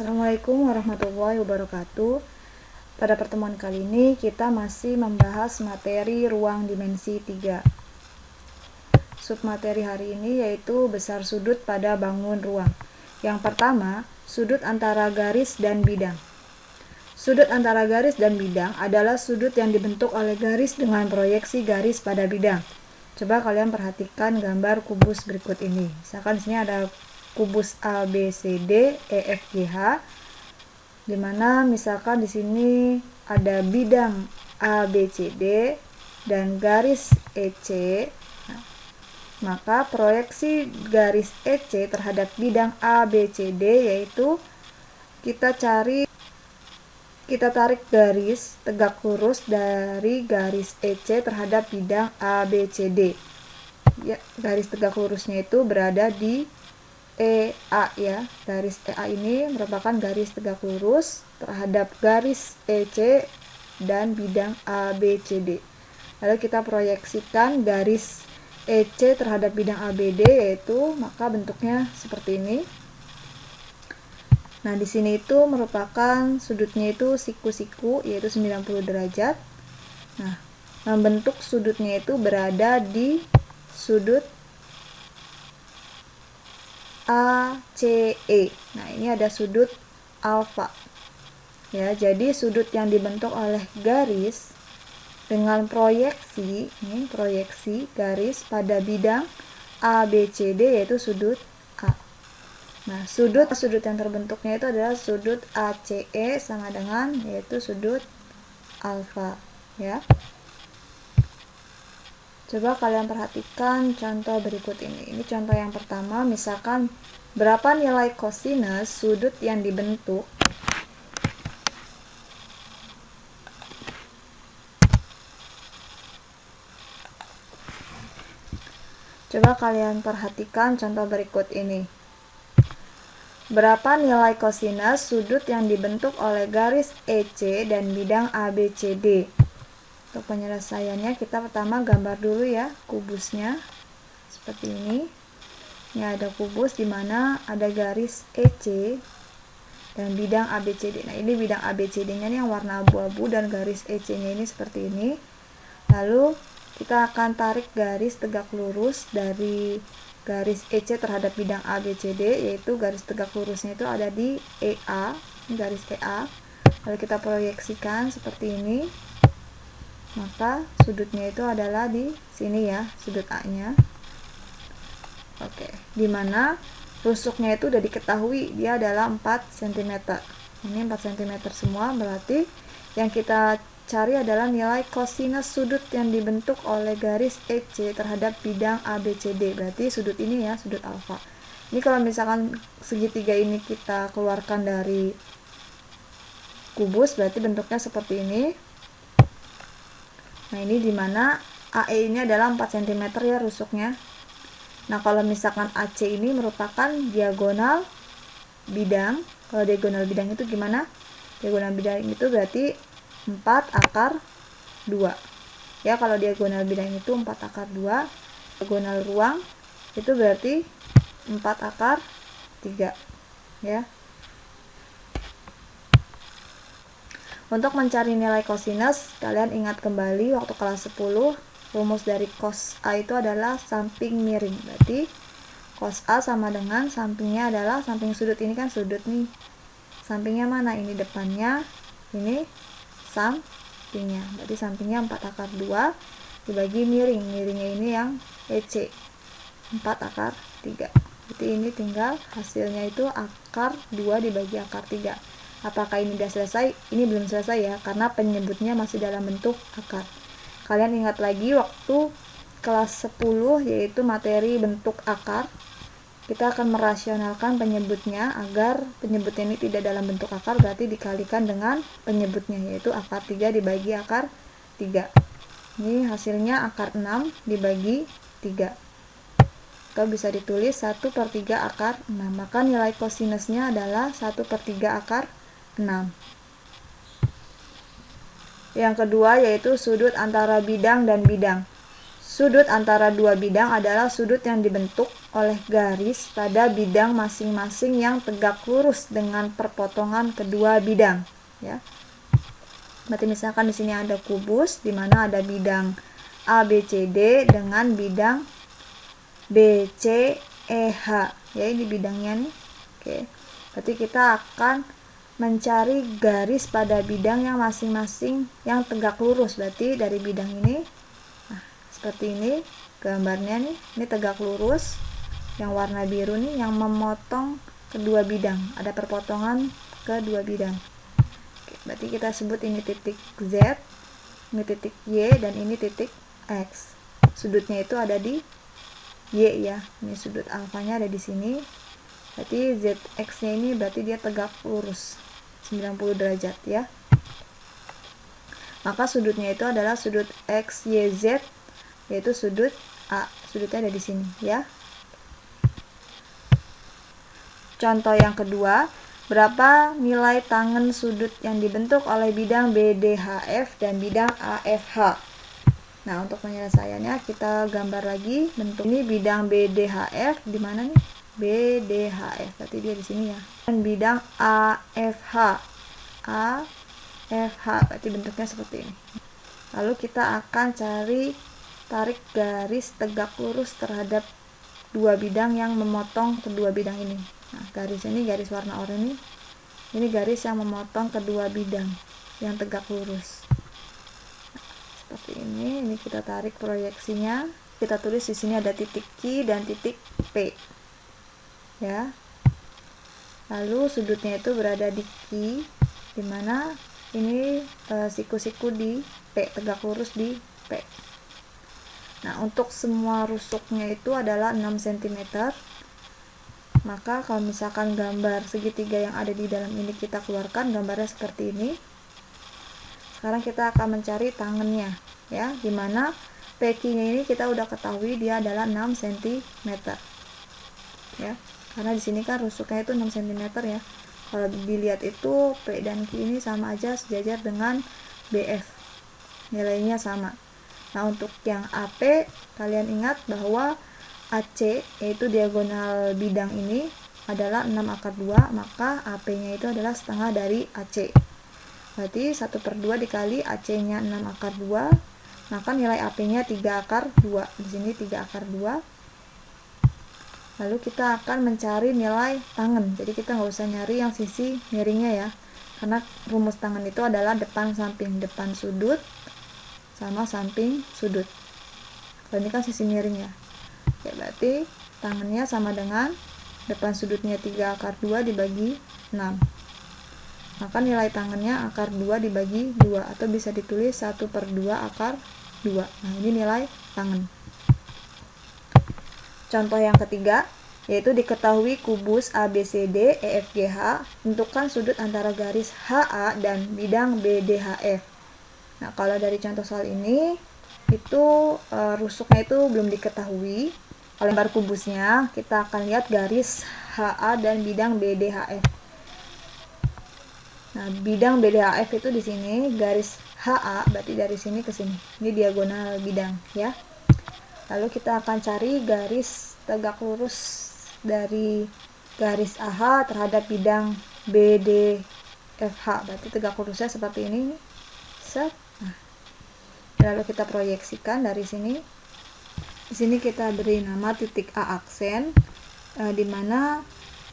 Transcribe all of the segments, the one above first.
Assalamualaikum warahmatullahi wabarakatuh. Pada pertemuan kali ini kita masih membahas materi ruang dimensi 3. Submateri hari ini yaitu besar sudut pada bangun ruang. Yang pertama, sudut antara garis dan bidang. Sudut antara garis dan bidang adalah sudut yang dibentuk oleh garis dengan proyeksi garis pada bidang. Coba kalian perhatikan gambar kubus berikut ini. Misalkan di sini ada kubus A, B, C, D, E, F, G, H, dimana misalkan di sini ada bidang A, B, C, D dan garis EC. Nah, maka proyeksi garis EC terhadap bidang A, B, C, D yaitu kita tarik garis tegak lurus dari garis EC terhadap bidang A, B, C, D. Ya, garis tegak lurusnya itu berada di EA ya. Garis EA ini merupakan garis tegak lurus terhadap garis EC dan bidang ABCD. Lalu kita proyeksikan garis EC terhadap bidang ABD yaitu maka bentuknya seperti ini. Nah, di sini itu merupakan sudutnya itu siku-siku yaitu 90 derajat. Nah, membentuk sudutnya itu berada di sudut ACE. Nah, ini ada sudut alfa. Ya, jadi sudut yang dibentuk oleh garis dengan proyeksi, ini proyeksi garis pada bidang ABCD yaitu sudut A. Nah, sudut yang terbentuknya itu adalah sudut ACE sama dengan yaitu sudut alfa, ya. Coba kalian perhatikan contoh berikut ini. Ini contoh yang pertama, misalkan berapa nilai kosinus sudut yang dibentuk Coba kalian perhatikan contoh berikut ini. Berapa nilai kosinus sudut yang dibentuk oleh garis EC dan bidang ABCD? Untuk penyelesaiannya kita pertama gambar dulu ya kubusnya seperti ini. Ini ada kubus di mana ada garis EC dan bidang ABCD. Nah, ini bidang ABCD-nya nih yang warna abu-abu dan garis EC-nya ini seperti ini. Lalu kita akan tarik garis tegak lurus dari garis EC terhadap bidang ABCD, yaitu garis tegak lurusnya itu ada di EA, ini garis EA. Lalu kita proyeksikan seperti ini. Maka sudutnya itu adalah di sini ya, sudut A-nya. Oke, dimana rusuknya itu sudah diketahui dia adalah 4 cm. Ini 4 cm semua, berarti yang kita cari adalah nilai kosinus sudut yang dibentuk oleh garis EC terhadap bidang ABCD. Berarti sudut ini ya, sudut alfa. Ini kalau misalkan segitiga ini kita keluarkan dari kubus, berarti bentuknya seperti ini. Nah, ini dimana AE ini adalah 4 cm ya rusuknya. Nah, kalau misalkan AC ini merupakan diagonal bidang. Kalau diagonal bidang itu gimana? Diagonal bidang itu berarti 4 akar 2. Ya, kalau diagonal bidang itu 4 akar 2. Diagonal ruang itu berarti 4 akar 3. Ya. Untuk mencari nilai kosinus, kalian ingat kembali waktu kelas 10, rumus dari cos A itu adalah samping miring. Berarti cos A sama dengan sampingnya adalah samping sudut ini kan sudut nih. Sampingnya mana? Ini depannya, ini sampingnya. Berarti sampingnya 4 akar 2 dibagi miring. Miringnya ini yang EC. 4 akar 3. Berarti ini tinggal hasilnya itu akar 2 dibagi akar 3. Apakah ini sudah selesai? Ini belum selesai ya, karena penyebutnya masih dalam bentuk akar. Kalian ingat lagi waktu kelas 10 yaitu materi bentuk akar. Kita akan merasionalkan penyebutnya agar penyebutnya ini tidak dalam bentuk akar, berarti dikalikan dengan penyebutnya yaitu akar 3 dibagi akar 3. Ini hasilnya akar 6 dibagi 3. Atau bisa ditulis 1/3 akar 6. Maka nilai kosinusnya adalah 1/3 akar 6. Yang kedua yaitu sudut antara bidang dan bidang. Sudut antara dua bidang adalah sudut yang dibentuk oleh garis pada bidang masing-masing yang tegak lurus dengan perpotongan kedua bidang, ya. Berarti misalkan di sini ada kubus di mana ada bidang ABCD dengan bidang BCEH, ya, ini bidangnya nih. Oke. Berarti kita akan mencari garis pada bidang yang masing-masing yang tegak lurus. Berarti dari bidang ini, nah, seperti ini gambarnya nih, ini tegak lurus. Yang warna biru nih yang memotong kedua bidang, ada perpotongan kedua bidang. Oke, berarti kita sebut ini titik Z, ini titik Y, dan ini titik X. Sudutnya itu ada di Y, ya. Ini sudut alfanya ada di sini. Berarti ZX-nya ini berarti dia tegak lurus 90 derajat, ya. Maka sudutnya itu adalah sudut XYZ, yaitu sudut A. Sudutnya ada di sini, ya. Contoh yang kedua, berapa nilai tangen sudut yang dibentuk oleh bidang BDHF dan bidang AFH? Nah, untuk penyelesaiannya kita gambar lagi bentuk ini bidang BDHF, di mana nih? BDHF, berarti dia di sini, ya. Dan bidang AFH, berarti bentuknya seperti ini. Lalu kita akan tarik garis tegak lurus terhadap dua bidang yang memotong kedua bidang ini. Nah, garis ini garis warna oranye ini garis yang memotong kedua bidang yang tegak lurus. Nah, seperti ini kita tarik proyeksinya. Kita tulis di sini ada titik Q dan titik P. Ya. Lalu sudutnya itu berada di Q, di mana ini siku-siku di P, tegak lurus di P. Nah, untuk semua rusuknya itu adalah 6 cm. Maka kalau misalkan gambar segitiga yang ada di dalam ini kita keluarkan, gambarnya seperti ini. Sekarang kita akan mencari tangannya, ya, dimana PQ-nya ini kita udah ketahui dia adalah 6 cm, ya, karena di sini kan rusuknya itu 6 cm, ya. Kalau dilihat itu P dan Q ini sama aja, sejajar dengan BF, nilainya sama. Nah, untuk yang AP, kalian ingat bahwa AC, yaitu diagonal bidang ini, adalah 6 akar 2, maka AP-nya itu adalah setengah dari AC. Berarti 1/2 dikali AC-nya 6 akar 2, maka nilai AP-nya 3 akar 2. Di sini 3 akar 2. Lalu kita akan mencari nilai tangen. Jadi kita nggak usah nyari yang sisi miringnya, ya. Karena rumus tangen itu adalah depan samping, depan sudut sama samping sudut. Kalau ini kan sisi miring, ya. Oke, berarti tangannya sama dengan depan sudutnya 3 akar 2 dibagi 6. Maka nilai tangannya akar 2 dibagi 2, atau bisa ditulis 1/2 akar 2. Nah, ini nilai tangen. Contoh yang ketiga, yaitu diketahui kubus ABCD EFGH, tentukan sudut antara garis HA dan bidang BDHF. Nah, kalau dari contoh soal ini, itu rusuknya itu belum diketahui. Kalau gambar kubusnya, kita akan lihat garis HA dan bidang BDHF. Nah, bidang BDHF itu di sini, garis HA berarti dari sini ke sini. Ini diagonal bidang, ya. Lalu kita akan cari garis tegak lurus dari garis AH terhadap bidang BDFH. Berarti tegak lurusnya seperti ini. Set. Nah, lalu kita proyeksikan dari sini. Di sini kita beri nama titik A aksen, di mana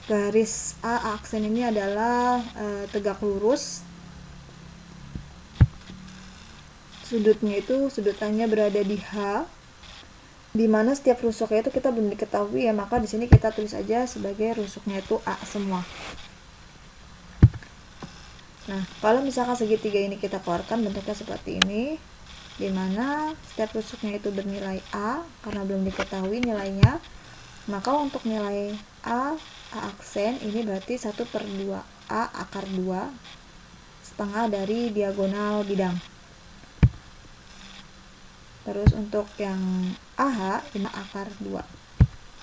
garis A aksen ini adalah tegak lurus. Sudutnya itu A-nya berada di H, di mana setiap rusuknya itu kita belum diketahui, ya. Maka di sini kita tulis aja sebagai rusuknya itu A semua. Nah, kalau misalkan segitiga ini kita keluarkan, bentuknya seperti ini, di mana setiap rusuknya itu bernilai A karena belum diketahui nilainya. Maka untuk nilai A aksen ini berarti 1/2 A akar 2, setengah dari diagonal bidang. Terus untuk yang AH ini akar 2.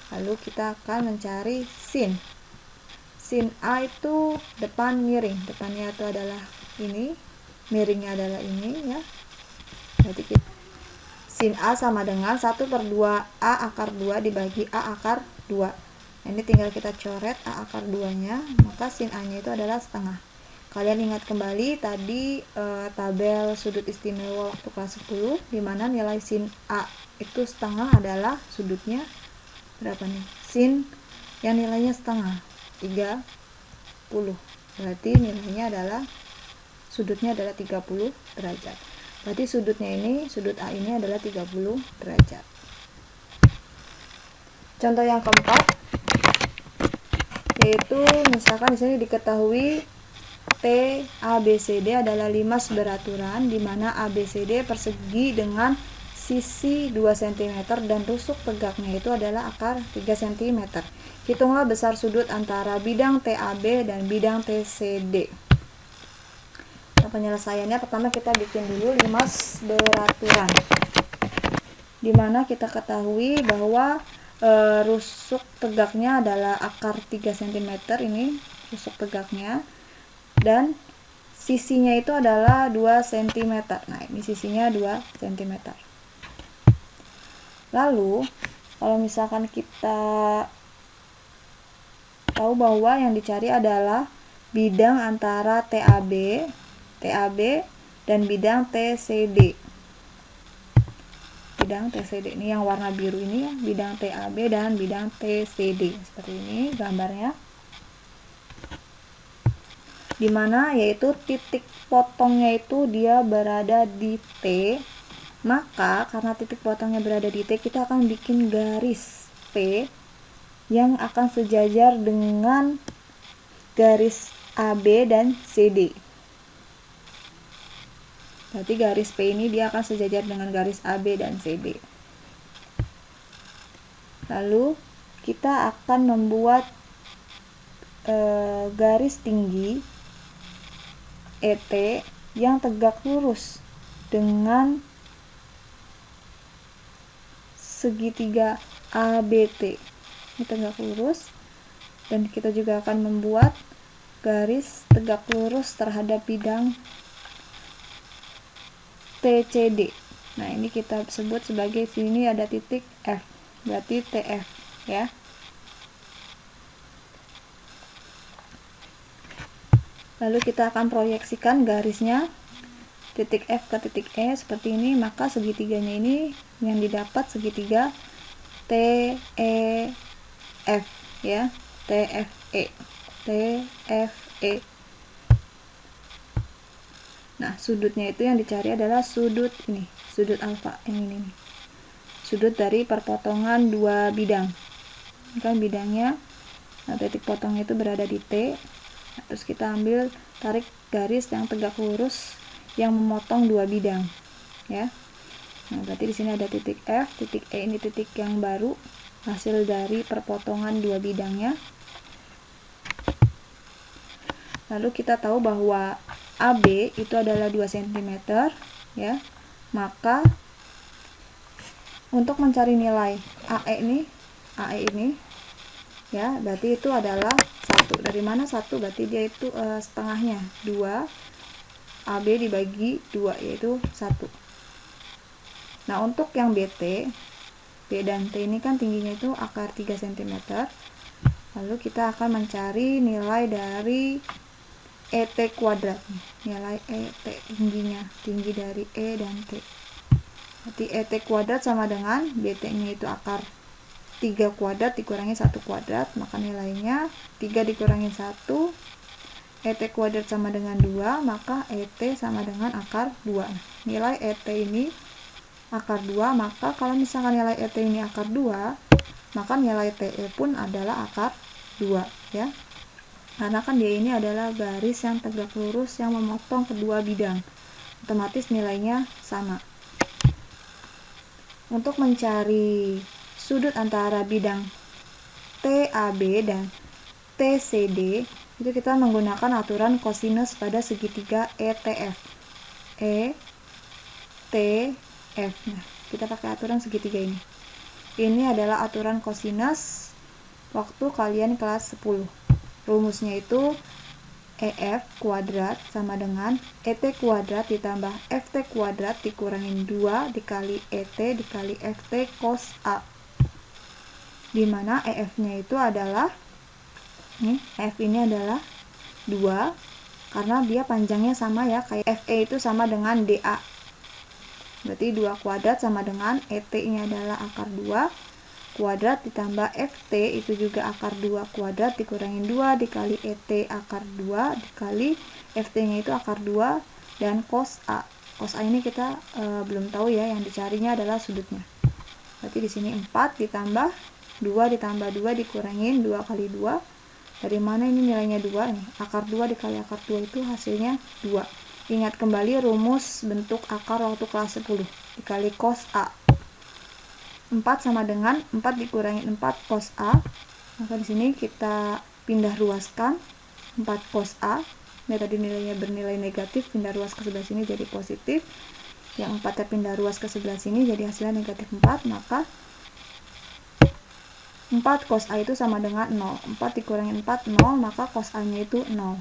Lalu kita akan mencari sin. Sin A itu depan miring, depannya itu adalah ini, miringnya adalah ini, ya. Berarti sin A sama dengan 1/2 A akar 2 dibagi A akar 2. Ini tinggal kita coret A akar 2-nya, maka sin A-nya itu adalah setengah. Kalian ingat kembali tadi tabel sudut istimewa waktu kelas 10, di mana nilai sin A itu setengah adalah sudutnya berapa nih? Sin yang nilainya setengah, 30. Berarti nilainya adalah sudutnya adalah 30 derajat. Berarti sudutnya ini, sudut A ini adalah 30 derajat. Contoh yang keempat, yaitu misalkan di sini diketahui TABCD adalah limas beraturan, di mana ABCD persegi dengan sisi 2 cm dan rusuk tegaknya itu adalah akar 3 cm. Hitunglah besar sudut antara bidang TAB dan bidang TCD. Nah, penyelesaiannya pertama kita bikin dulu limas beraturan, di mana kita ketahui bahwa rusuk tegaknya adalah akar 3 cm, ini rusuk tegaknya, dan sisinya itu adalah 2 cm. Nah, ini sisinya 2 cm. Lalu, kalau misalkan kita tahu bahwa yang dicari adalah bidang antara TAB dan bidang TCD. Bidang TCD ini yang warna biru ini ya, bidang TAB dan bidang TCD. Seperti ini gambarnya. Dimana yaitu titik potongnya itu dia berada di T, maka karena titik potongnya berada di T, kita akan bikin garis P yang akan sejajar dengan garis AB dan CD. Berarti garis P ini dia akan sejajar dengan garis AB dan CD. Lalu kita akan membuat garis tinggi ET yang tegak lurus dengan segitiga ABT. Ini tegak lurus, dan kita juga akan membuat garis tegak lurus terhadap bidang TCD. Nah, ini kita sebut sebagai, sini ada titik F, berarti TF ya. Lalu kita akan proyeksikan garisnya titik F ke titik E seperti ini, maka segitiganya ini yang didapat segitiga TEF ya, TFE. Nah, sudutnya itu yang dicari adalah sudut ini, sudut alfa ini nih. Sudut dari perpotongan dua bidang. Ini kan bidangnya, nah titik potongnya itu berada di T. Nah, terus kita ambil, tarik garis yang tegak lurus yang memotong dua bidang, ya. Nah, berarti di sini ada titik F, titik E ini titik yang baru, hasil dari perpotongan dua bidangnya. Lalu kita tahu bahwa AB itu adalah 2 cm ya. Maka untuk mencari nilai AE ini ya, berarti itu adalah 1. Dari mana 1? Berarti dia itu setengahnya 2, AB dibagi 2 yaitu 1. Nah, untuk yang BT, B dan T ini kan tingginya itu akar 3 cm. Lalu kita akan mencari nilai dari ET kuadrat, nilai ET tingginya, tinggi dari E dan T. Berarti ET kuadrat sama dengan BT nya itu akar 3 kuadrat dikurangi 1 kuadrat, maka nilainya 3 dikurangi 1, ET kuadrat sama dengan 2, maka ET sama dengan akar 2. Nilai ET ini akar 2, maka kalau misalkan nilai ET ini akar 2, maka nilai TE pun adalah akar 2 ya. Karena kan dia ini adalah garis yang tegak lurus yang memotong kedua bidang, otomatis nilainya sama. Untuk mencari sudut antara bidang TAB dan TCD, itu kita menggunakan aturan kosinus pada segitiga ETF. ETF. Nah, kita pakai aturan segitiga ini. Ini adalah aturan kosinus waktu kalian kelas 10. Rumusnya itu EF kuadrat sama dengan ET kuadrat ditambah FT kuadrat dikurangin 2 dikali ET dikali FT cos A. di mana EF-nya itu adalah EF ini adalah 2 karena dia panjangnya sama ya, kayak FE itu sama dengan DA. Berarti 2 kuadrat sama dengan ET-nya adalah akar 2 kuadrat ditambah FT itu juga akar 2 kuadrat dikurangin 2 dikali ET akar 2 dikali FT-nya itu akar 2 dan cos A. Cos A ini kita belum tahu ya, yang dicarinya adalah sudutnya. Berarti di sini 4 ditambah 2 ditambah 2 dikurangin 2 kali 2. Dari mana ini nilainya 2 nih? Akar 2 dikali akar 2 itu hasilnya 2. Ingat kembali rumus bentuk akar waktu kelas 10 dikali cos A. 4 sama dengan 4 dikurangi 4 cos A. Maka di sini kita pindah ruaskan 4 cos A. Ini tadi nilainya bernilai negatif, pindah ruas ke sebelah sini jadi positif. Yang 4 pindah ruas ke sebelah sini jadi hasilnya negatif 4, maka 4 cos A itu sama dengan 0. 4 dikurangi 4, 0, maka cos A-nya itu 0.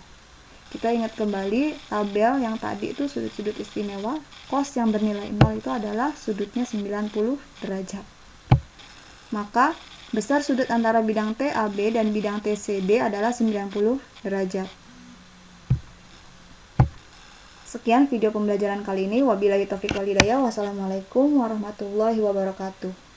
Kita ingat kembali tabel yang tadi itu sudut-sudut istimewa. Cos yang bernilai 0 itu adalah sudutnya 90 derajat. Maka besar sudut antara bidang TAB dan bidang TCD adalah 90 derajat. Sekian video pembelajaran kali ini. Wabillahi taufiq wal hidayah. Wassalamualaikum warahmatullahi wabarakatuh.